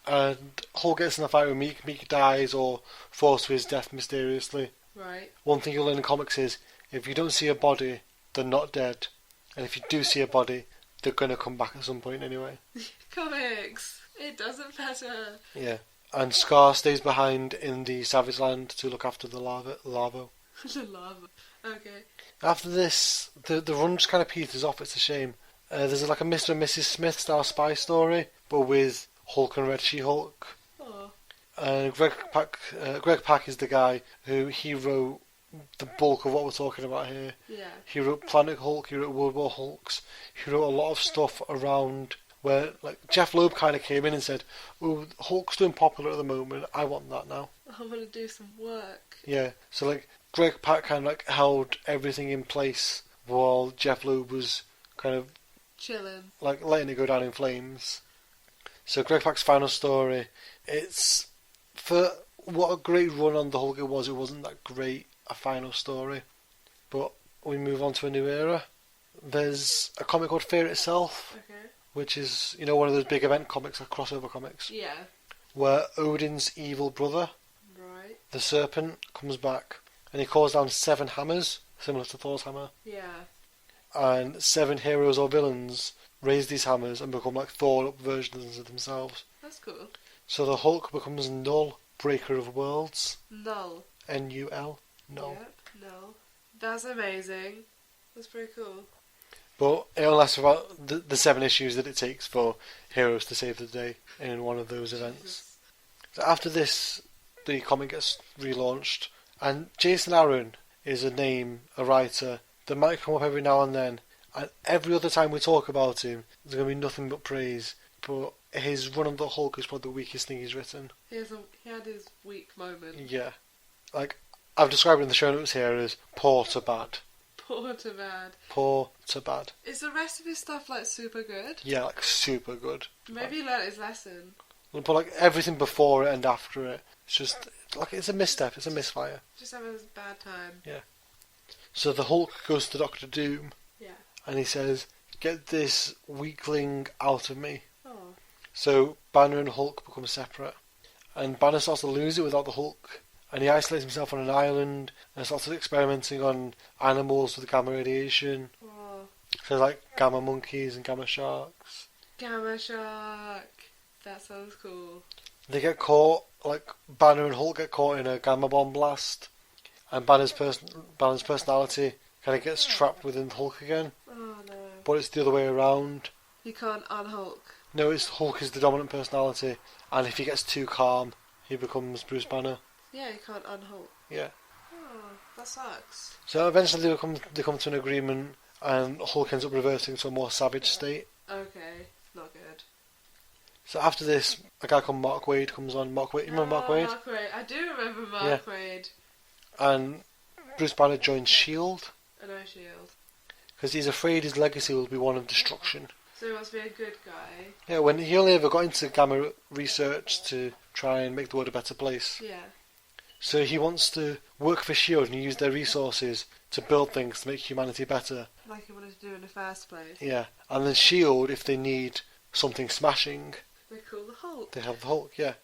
And Hulk gets in a fight with Meek. Meek dies or falls to his death mysteriously. Right. One thing you'll learn in comics is if you don't see a body, they're not dead. And if you do see a body, they're going to come back at some point anyway. Comics. It doesn't matter. Yeah. And Scar stays behind in the Savage Land to look after the larva. The lava. Okay. After this, the run just kind of peters off. It's a shame. There's like a Mr. and Mrs. Smith style spy story, but with Hulk and Red She-Hulk. Oh. And Greg Pak is the guy who he wrote the bulk of what we're talking about here. Yeah. He wrote Planet Hulk, he wrote World War Hulks, he wrote a lot of stuff around where like Jeff Loeb kind of came in and said, "Oh, Hulk's doing popular at the moment. I want that now." I want to do some work. Yeah. So like Greg Pak kind of like held everything in place while Jeff Loeb was kind of Chilling. like letting it go down in flames. So Greg Pak's final story, it's for what a great run on the Hulk it was. It wasn't that great a final story, but we move on to a new era. There's a comic called Fear Itself, Okay. which is, one of those big event comics, like crossover comics, Yeah. where Odin's evil brother, Right. the Serpent, comes back and he calls down 7 hammers, similar to Thor's hammer, Yeah. and 7 heroes or villains raise these hammers and become like Thor-up versions of themselves. That's cool. So the Hulk becomes Null, Breaker of Worlds, Null. N-U-L, Null. Yep. Null. That's amazing. That's pretty cool. But it only lasts for about the 7 issues that it takes for heroes to save the day in one of those events. So after this, the comic gets relaunched, and Jason Aaron is a name, a writer, that might come up every now and then, and every other time we talk about him, there's going to be nothing but praise. But his run on the Hulk is probably the weakest thing he's written. He had his weak moment. Yeah. Like, I've described it in the show notes here as poor to bad. Poor to bad. Poor to bad. Is the rest of his stuff like super good? Yeah, like super good. Maybe he learnt his lesson. But like everything before it and after it, it's just like it's a misstep, it's a misfire. Just having a bad time. So the Hulk goes to Doctor Doom Yeah. and he says, "Get this weakling out of me." Oh. So Banner and Hulk become separate, and Banner starts to lose it without the Hulk, and he isolates himself on an island and starts experimenting on animals with gamma radiation. Oh. So like gamma monkeys and gamma sharks. Gamma shark. That sounds cool. They get caught, like Banner and Hulk get caught in a gamma bomb blast, and Banner's personality kind of gets trapped within Hulk again. Oh no. But it's the other way around. He can't unhulk. No, it's Hulk is the dominant personality, and if he gets too calm, he becomes Bruce Banner. Yeah, he can't unhulk. Yeah. Oh, that sucks. So eventually they come to an agreement, and Hulk ends up reverting to a more savage state. Okay, not good. So after this, a guy called Mark Waid comes on. Mark Waid, you remember Mark Waid? Mark Waid. I do remember Mark Yeah. Waid. And Bruce Banner joins S.H.I.E.L.D. I know Shield. because he's afraid his legacy will be one of destruction. So he wants to be a good guy. Yeah, when he only ever got into gamma research to try and make the world a better place. Yeah. So he wants to work for S.H.I.E.L.D. and use their resources to build things to make humanity better. Like he wanted to do in the first place. Yeah, and then S.H.I.E.L.D., if they need something smashing, They call the Hulk. they have the Hulk, yeah.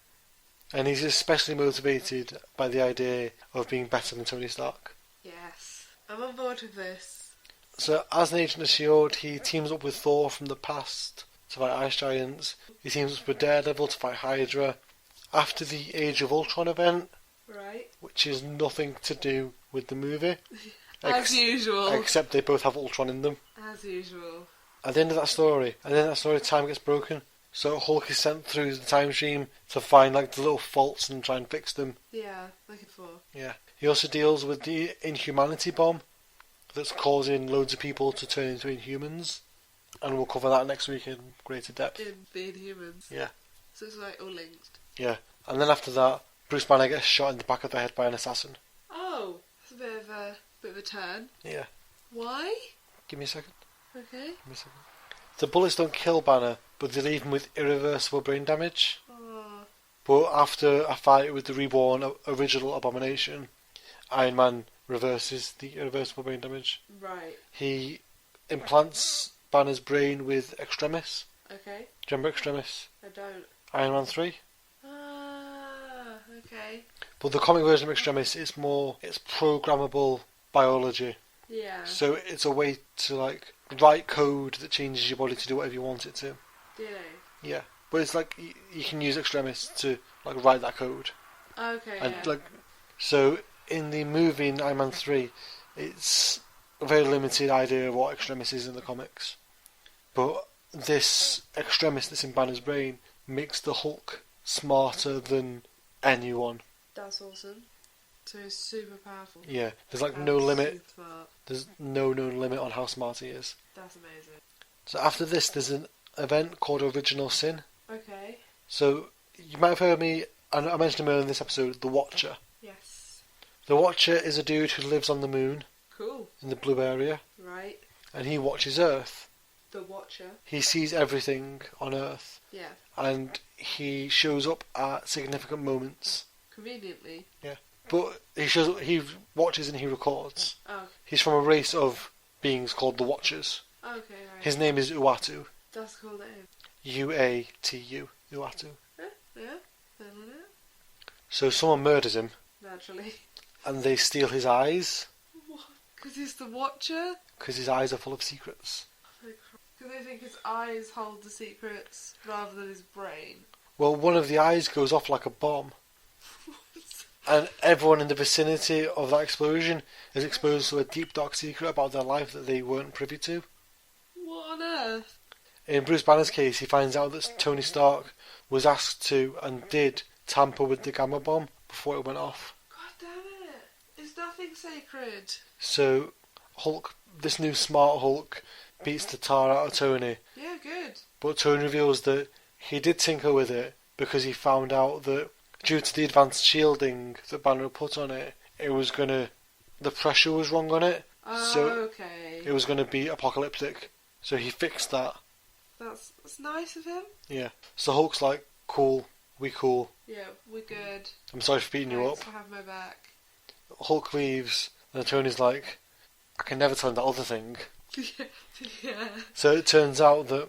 And he's especially motivated by the idea of being better than Tony Stark. Yes. I'm on board with this. So as an agent of S.H.I.E.L.D., he teams up with Thor from the past to fight Ice Giants. He teams up with Daredevil to fight Hydra. After the Age of Ultron event, Right. which is nothing to do with the movie, As usual. except they both have Ultron in them. As usual. At the end of that story, time gets broken. So Hulk is sent through the time stream to find like the little faults and try and fix them. Yeah, looking for. Yeah. He also deals with the Inhumanity bomb that's causing loads of people to turn into Inhumans. And we'll cover that next week in greater depth. In the Inhumans. Yeah. So it's like all linked. Yeah. And then after that, Bruce Banner gets shot in the back of the head by an assassin. Oh, that's a bit of a turn. Yeah. Why? Give me a second. Okay. Give me a second. The bullets don't kill Banner, but they leave him with irreversible brain damage. Oh. But after a fight with the reborn original Abomination, Iron Man reverses the irreversible brain damage. Right. He implants Banner's brain with Extremis. Okay. Do you remember Extremis? I don't. Iron Man 3? Ah, okay. But the comic version of Extremis is it's programmable biology. Yeah. So it's a way to like write code that changes your body to do whatever you want it to. Do they? Yeah. But it's like you can use Extremis to like write that code. Okay, And yeah. so in the movie in Iron Man 3, it's a very limited idea of what Extremis is in the comics. But this Extremis that's in Banner's brain makes the Hulk smarter than anyone. That's awesome. So he's super powerful. Yeah, there's like And no limit. super smart. There's no known limit on how smart he is. That's amazing. So after this, there's an event called Original Sin. Okay. So you might have heard me, and I mentioned him earlier in this episode, the Watcher. Yes. The Watcher is a dude who lives on the moon Cool. in the blue area, Right. and he watches Earth. The Watcher. He sees everything on Earth, Yeah. and he shows up at significant moments. Conveniently. but he watches and he records. Oh, He's from a race of beings called the Watchers. okay, right. His name is Uatu. That's a cool name. Uatu. Uatu. Yeah. Isn't it? So someone murders him, Naturally. and they steal his eyes, What? Because he's the Watcher? because his eyes are full of secrets. Because they think his eyes hold the secrets rather than his brain. Well, one of the eyes goes off like a bomb, and everyone in the vicinity of that explosion is exposed to a deep dark secret about their life that they weren't privy to. What on earth? In Bruce Banner's case, he finds out that Tony Stark was asked to and did tamper with the gamma bomb before it went off. God damn it. Is nothing sacred? So Hulk, this new smart Hulk, beats the tar out of Tony, Yeah, good. but Tony reveals that he did tinker with it because he found out that due to the advanced shielding that Banner had put on it, the pressure was wrong on it, Oh, so okay. it was going to be apocalyptic. So he fixed that. That's nice of him. Yeah. So Hulk's like, cool, we cool. Yeah, we're good. I'm sorry for beating you up. Thanks for having my back. Hulk leaves, and Tony's like, I can never tell him that other thing. Yeah. So it turns out that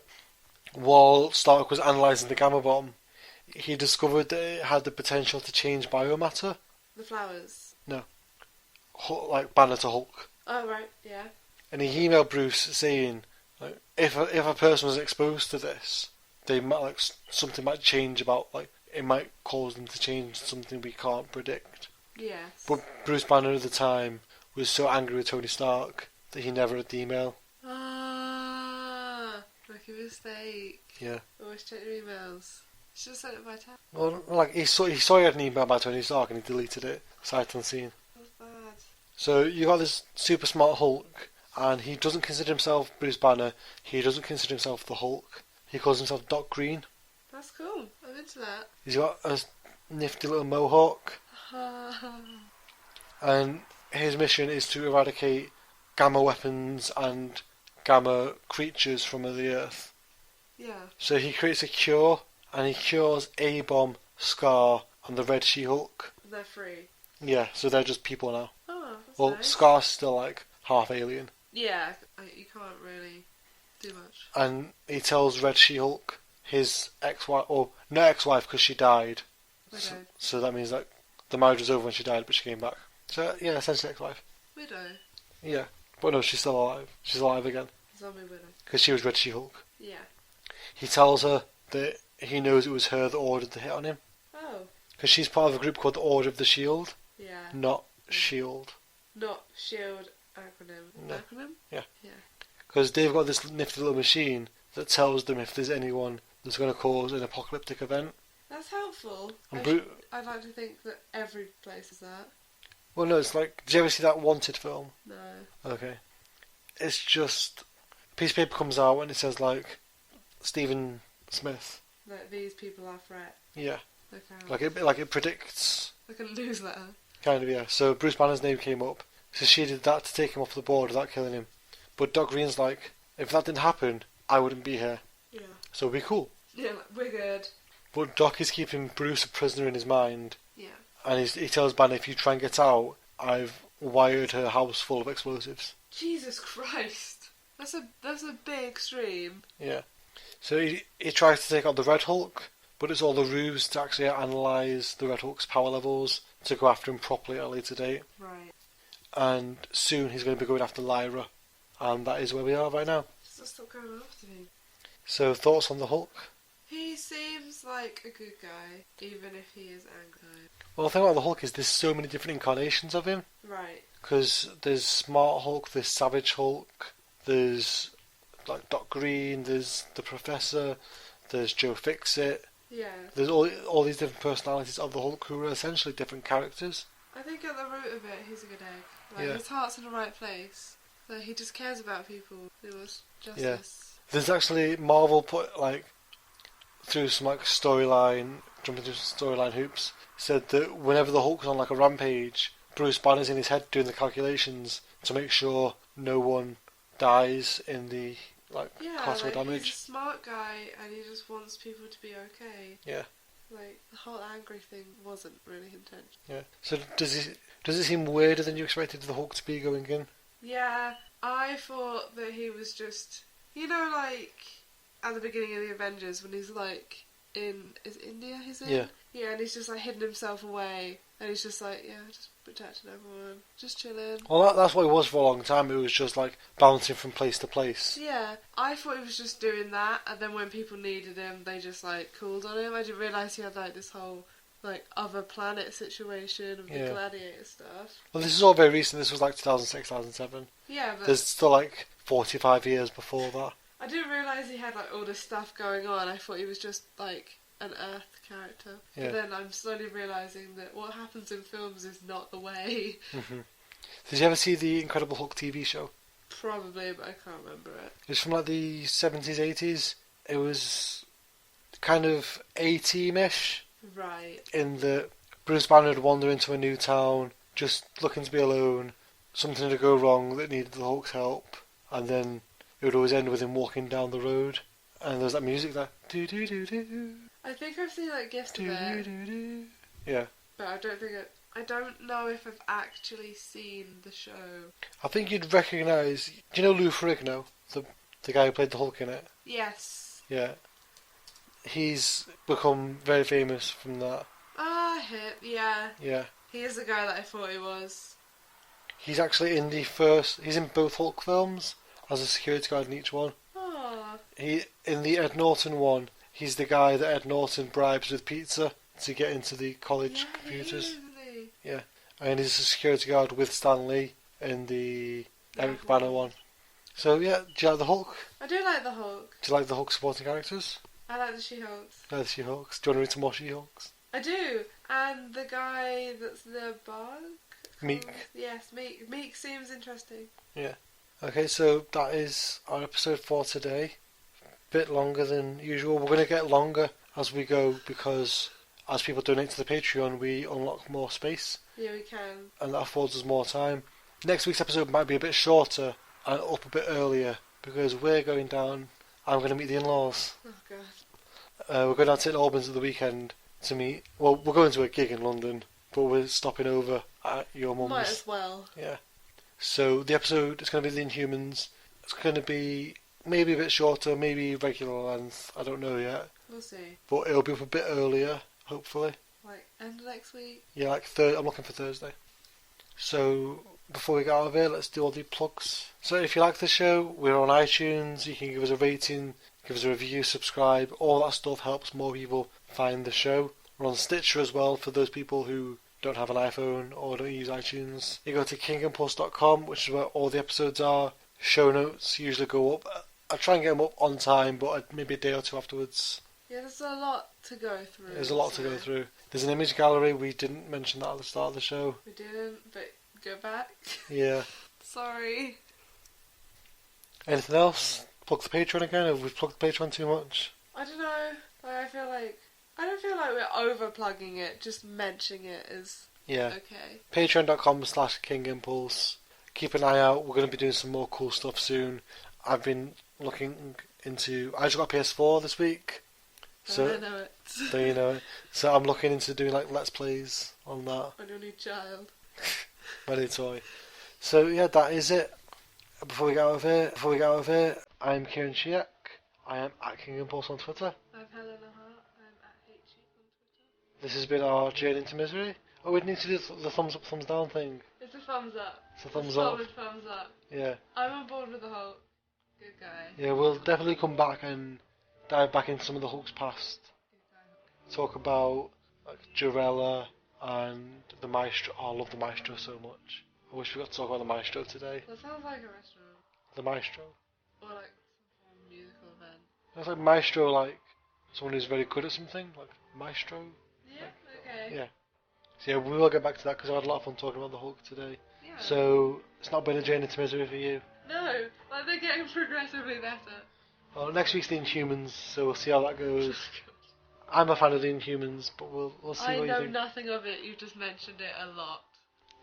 while Stark was analysing the gamma bomb, he discovered that it had the potential to change biomatter. The flowers. Like Banner to Hulk. Oh, right, yeah. And he emailed Bruce saying, like, if a person was exposed to this, they might something might change about it might cause them to change something we can't predict. Yes. But Bruce Banner at the time was so angry with Tony Stark that he never read the email. Rookie mistake. Yeah. Always check your emails. Should have sent it by text. Well, he saw he had an email by Tony Stark and he deleted it sight unseen. That's bad. So you got this super smart Hulk, and he doesn't consider himself Bruce Banner. He doesn't consider himself the Hulk. He calls himself Doc Green. That's cool. I'm into that. He's got a nifty little mohawk, and his mission is to eradicate gamma weapons and gamma creatures from the Earth. Yeah. So he creates a cure, and he cures A-Bomb, Scar, and the Red She-Hulk. They're free. Yeah, so they're just people now. Oh, that's Well, nice. Scar's still half alien. Yeah, you can't really do much. And he tells Red She-Hulk, his ex-wife, or not ex-wife because she died. Widow. So that means the marriage was over when she died, but she came back. So yeah, essentially ex-wife. Widow. Yeah, but no, she's still alive. She's alive again Zombie widow. because she was Red She-Hulk. Yeah. He tells her that he knows it was her that ordered the hit on him Oh. because she's part of a group called the Order of the Shield, Yeah. not Shield. Not SHIELD acronym. No. Acronym? Yeah. Yeah. Because they've got this nifty little machine that tells them if there's anyone that's going to cause an apocalyptic event. That's helpful. And I'd like to think that every place is that. Well, no, it's like, did you ever see that Wanted film? No. Okay. It's just, a piece of paper comes out and it says Stephen Smith. That these people are threat. Yeah. Okay. It predicts, Like a newsletter. kind of, yeah. So Bruce Banner's name came up. So she did that to take him off the board without killing him. But Doc Green's like, if that didn't happen, I wouldn't be here. Yeah. So it'd be cool. Yeah, we're good. But Doc is keeping Bruce a prisoner in his mind. Yeah. And he tells Banner, if you try and get out, I've wired her house full of explosives. Jesus Christ. That's a big stream. Yeah. So he tries to take out the Red Hulk, but it's all the ruse to actually analyse the Red Hulk's power levels to go after him properly at a later date. Right. And soon he's going to be going after Lyra. And that is where we are right now. Just stop going after me. So thoughts on the Hulk? He seems like a good guy, even if he is angry. Well, the thing about the Hulk is there's so many different incarnations of him. Right. Because there's Smart Hulk, there's Savage Hulk, there's Doc Green, there's the Professor, there's Joe Fixit. Yeah. There's all these different personalities of the Hulk who are essentially different characters. I think at the root of it, he's a good egg. Yeah. His heart's in the right place. So he just cares about people. He wants justice. Yeah. There's actually Marvel put through some storyline, jumping through storyline hoops, said that whenever the Hulk's on a rampage, Bruce Banner's in his head doing the calculations to make sure no one dies in the Yeah, collateral he's a damage. smart guy and he just wants people to be okay. Yeah. Like, the whole angry thing wasn't really intentional. Yeah. So does it seem weirder than you expected the Hulk to be going in? Yeah, I thought that he was just, like at the beginning of the Avengers when he's like is it India he's in? Yeah. Yeah, and he's just like hidden himself away, and he's just like, yeah, just protecting everyone, just chilling. Well, that's what it was for a long time. It was just like bouncing from place to place. Yeah, I thought he was just doing that, and then when people needed him, they just like called on him. I didn't realise he had like this whole like other planet situation of the gladiator stuff. Well, this is all very recent. This was like 2006, 2007. Yeah, but there's still like 45 years before that. I didn't realise he had like all this stuff going on. I thought he was just like an Earth character. Yeah. But then I'm slowly realising that what happens in films is not the way. Mm-hmm. Did you ever see the Incredible Hulk TV show? Probably, but I can't remember it. It's from like the 70s, 80s. It was kind of A-team-ish. Right. In that Bruce Banner would wander into a new town, just looking to be alone. Something to go wrong that needed the Hulk's help. And then it would always end with him walking down the road. And there's that music there. Do do do do. I think I've seen like gifts of Do it. do do. Yeah. But I don't know if I've actually seen the show. I think you'd recognise. Do you know Lou Ferrigno, the guy who played the Hulk in it? Yes. Yeah. He's become very famous from that. Ah, him. Yeah. Yeah. He is the guy that I thought he was. He's actually in the first. He's in both Hulk films as a security guard in each one. Oh. He in the Ed Norton one. He's the guy that Ed Norton bribes with pizza to get into the college computers. He is, isn't he? Yeah. And he's a security guard with Stan Lee in the Eric Bana one. So yeah, do you like the Hulk? I do like the Hulk. Do you like the Hulk supporting characters? I like the She-Hulks. No, the She-Hulks. Do you want to read some more She-Hulks? I do. And the guy that's the bug? Meek. Yes, Meek. Meek seems interesting. Yeah. Okay, so that is our episode for today. Bit longer than usual. We're going to get longer as we go because as people donate to the Patreon, we unlock more space. Yeah, we can. And that affords us more time. Next week's episode might be a bit shorter and up a bit earlier because we're going down. I'm going to meet the in-laws. Oh, God. We're going down to St Albans at the weekend to meet. Well, we're going to a gig in London, but we're stopping over at your mum's. Might as well. Yeah. So the episode is going to be the Inhumans. It's going to be maybe a bit shorter, maybe regular length. I don't know yet. We'll see. But it'll be up a bit earlier, hopefully. Like, end of next week? Yeah, like I'm looking for Thursday. So before we get out of here, let's do all the plugs. So if you like the show, we're on iTunes. You can give us a rating, give us a review, subscribe. All that stuff helps more people find the show. We're on Stitcher as well for those people who don't have an iPhone or don't use iTunes. You go to kingimpulse.com, which is where all the episodes are. Show notes usually go up. I try and get them up on time, but maybe a day or two afterwards. Yeah, there's a lot to go through. There's a lot to go through. There's an image gallery. We didn't mention that at the start of the show. We didn't, but go back. Yeah. Sorry. Anything else? Plug the Patreon again? Have we plugged the Patreon too much? I don't know. Like, I don't feel like we're over plugging it. Just mentioning it is okay. Patreon.com/KingImpulse. Keep an eye out. We're going to be doing some more cool stuff soon. I've been looking into. I just got a PS4 this week. So I know it. do you know it? So I'm looking into doing like Let's Plays on that. On your new child. My new toy. So yeah, that is it. Before we get out of here, I'm Kieran Shiak. I am at King Impulse on Twitter. I'm Helena Hart. I'm at HE on Twitter. This has been our journey into misery. Oh, we need to do the thumbs up, thumbs down thing. It's a thumbs up. It's a thumbs up. Solid thumbs up. Yeah. I'm on board with the Hulk. Good guy. Yeah, we'll definitely come back and dive back into some of the Hulk's past. Good guy. Talk about like Jarella and the Maestro. Oh, I love the Maestro so much. I wish we got to talk about the Maestro today. That sounds like a restaurant. The Maestro. Or like some form of musical event. It's like Maestro, like someone who's very good at something, like Maestro. Yeah, okay. Yeah. So yeah, we will get back to that because I had a lot of fun talking about the Hulk today. Yeah. So it's not been a journey to misery for you. No, like they're getting progressively better. Well, next week's the Inhumans, so we'll see how that goes. I'm a fan of the Inhumans, but we'll see I what you know think. nothing of it, you just mentioned it a lot.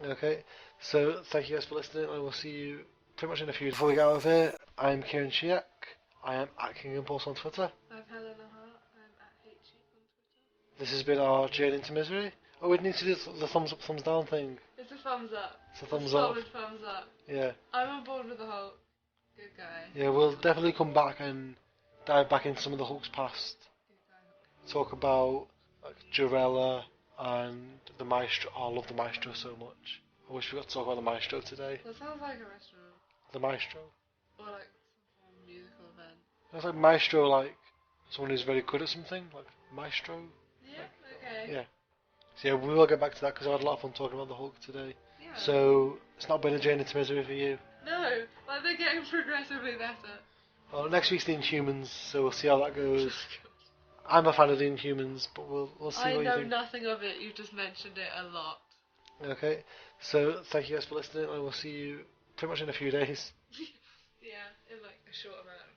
Okay, so thank you guys for listening, and we'll see you pretty much in a few. Before we get out of here, I'm Kieran Shiak. I am at King Impulse on Twitter. I'm Helena Hart. I'm at HE on Twitter. This has been our journey into misery. Oh, we need to do the thumbs up, thumbs down thing. It's a thumbs up. It's a thumbs solid up. Thumbs up. Yeah. I'm on board with the Hulk. Good guy. Yeah, we'll definitely come back and dive back into some of the Hulk's past. Good guy. Talk about like Jarella and the Maestro. Oh, I love the Maestro so much. I wish we got to talk about the Maestro today. That sounds like a restaurant. The Maestro. Or like some form of musical event. It's like Maestro, like someone who's very good at something, like Maestro. Yeah, okay. Yeah. So yeah, we will get back to that because I had a lot of fun talking about the Hulk today. Yeah. So it's not been a journey to misery for you. No, like they're getting progressively better. Well, next week's the Inhumans, so we'll see how that goes. I'm a fan of the Inhumans, but we'll see I what you know think. nothing of it, you just mentioned it a lot. Okay, so thank you guys for listening, and we'll see you pretty much in a few days. Yeah, in like a short amount